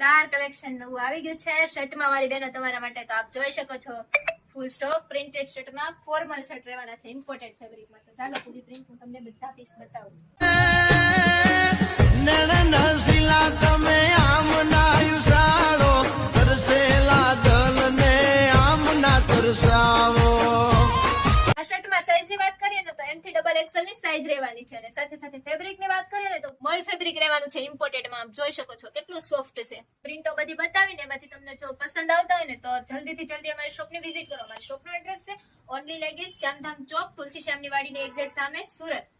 જોરદાર કલેક્શન નવું આવી ગયું છે શર્ટમાં મારી બહેનો તમારા માટે. તો આપ જોઈ શકો છો ફૂલ સ્ટોક પ્રિન્ટેડ શર્ટમાં ફોર્મલ શર્ટ રહેવાના છે ઇમ્પોર્ટેડ ફેબ્રિકમાં. તો ચાલો પૂરી પ્રિન્ટ હું તમને બધા પીસ બતાવું. આ શર્ટમાં સાઈઝ ની વાત કરીએ ને તો M થી XXL ની સાઈઝ રહેવાની છે અને સાથે સાથે ફેબ્રિક ની વાત કરીએ ને તો મલ ફેબ્રિક રહેવાનું છે ઇમ્પોર્ટેડ માં. આપ જોઈ શકો છો કેટલું સોફ્ટ છે. પ્રિન્ટો બધી બતાવીને એમાંથી તમને જો પસંદ આવતા હોય ને તો જલ્દીથી જલ્દી અમારી શોપની વિઝિટ કરો. અમારી શોપનો એડ્રેસ છે ઓનલી લેગીસ જામધામ ચોક તુલસી શ્યામની વાડીની એક્ઝેક્ટ સામે સુરત.